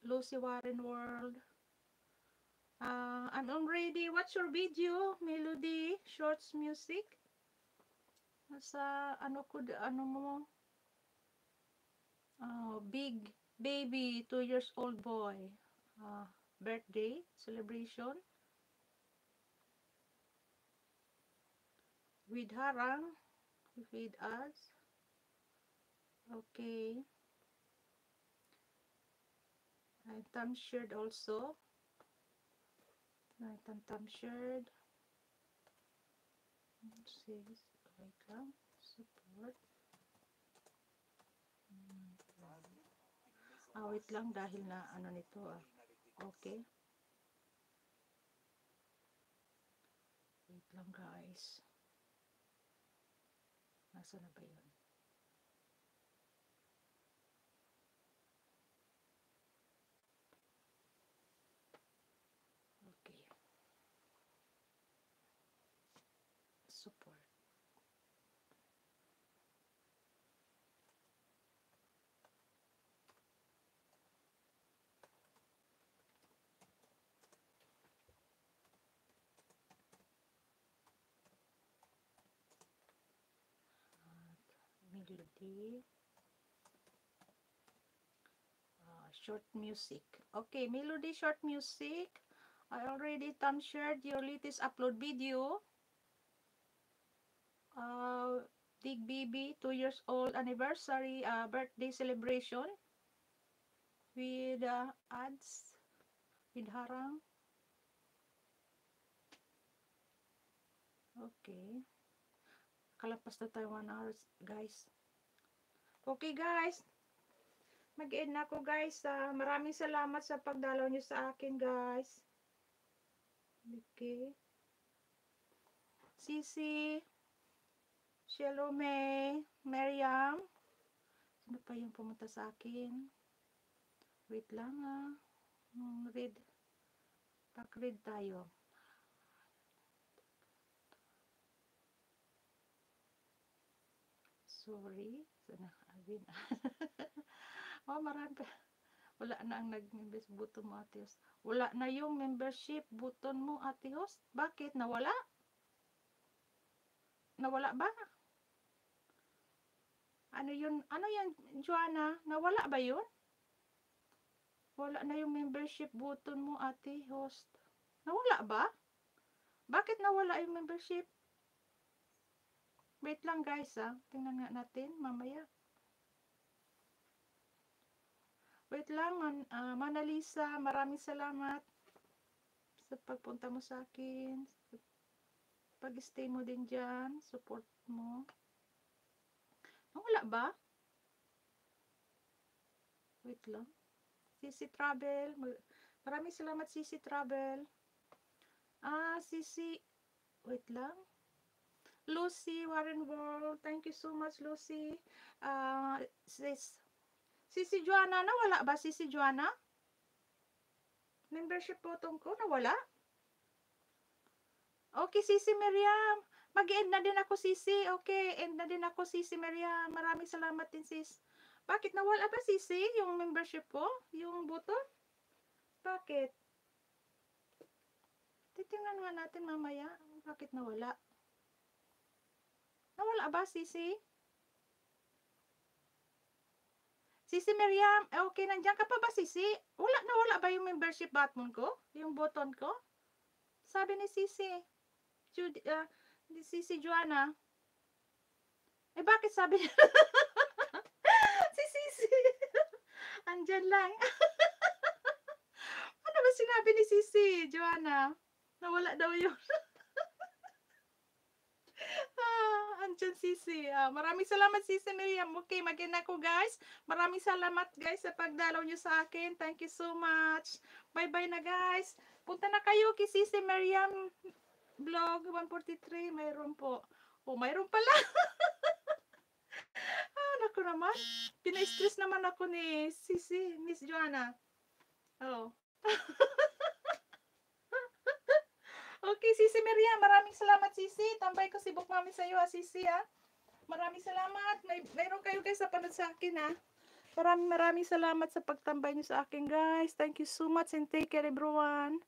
Lucy Warren World. I'm already. What's your video? Melody, shorts music. Sa ano ko, ano mo? Big baby, 2 years old boy. Birthday celebration. With harang. With us. Okay. And thumb shared also. Thumb shared. Wait lang. Support. Wait lang dahil na ano nito Okay. Wait lang guys. Nasa na ba yun? Okay. Support. Melody. Short music. Okay, Melody short music. I already thumb shared your latest upload video. Big baby, 2 years old anniversary, birthday celebration with ads, with harang. Okay. Kalapas na tayo 1 hour, guys. Okay, guys. Mag-end na ako, guys. Maraming salamat sa pagdalaw nyo sa akin, guys. Okay. Sisi, Shalome, Miriam. Sino pa yung pumunta sa akin? Wait lang read. Pag-read tayo. Sorry. Sana, Alvin. Marami pa. Wala na ang nag-membership button mo, Ate Host. Wala na yung membership button mo, Ate Host. Bakit? Nawala? Nawala ba? Ano yun? Ano yan, Joanna? Nawala ba yun? Wala na yung membership button mo, Ate Host. Nawala ba? Bakit nawala yung membership? Wait lang, guys, tingnan nga natin mamaya. Wait lang, Mona Lisa, maraming salamat sa pagpunta mo sa akin. Pag-stay mo din dyan, support mo. Wala ba? Wait lang. Sisi Travel, maraming salamat Sisi Travel. Sisi, wait lang. Lucy Warren World, thank you so much Lucy. Sisi Joanna, nawala ba Sisi Joanna? Membership button ko, nawala? Okay, Sisi Miriam. Mag-end na din ako, Sisi. Okay, end na din ako, Sisi Miriam. Maraming salamat din, sis. Bakit nawala ba, Sisi, yung membership ko? Yung button? Bakit? Titingnan nga natin mamaya. Bakit nawala? Nawala ba, Sisi? Sisi Miriam, okay, nandiyan ka pa ba, Sisi? Nawala ba yung membership button ko? Yung button ko? Sabi ni Sisi. Sisi Joanna. Bakit sabi niya? Si Sisi. Andyan lang. Ano ba sinabi ni Sisi, Joanna? Nawala daw yun. Andyan Sisi. Maraming salamat Sisi Miriam. Okay, mag-end ako guys. Maraming salamat guys sa pagdalaw nyo sa akin. Thank you so much. Bye-bye na guys. Punta na kayo kay Sisi Miriam Vlog 143. Mayroon po. Mayroon pala. Naku naman. Pina-stress naman ako ni Sisi, Miss Joanna. Okay, Sisi Miriam, maraming salamat, Sisi. Tambay ko si Buk Mami sa iyo, Sisi, Maraming salamat. Mayroon kayo guys sa panood sa akin, Maraming salamat sa pagtambay niyo sa akin guys. Thank you so much and take care everyone.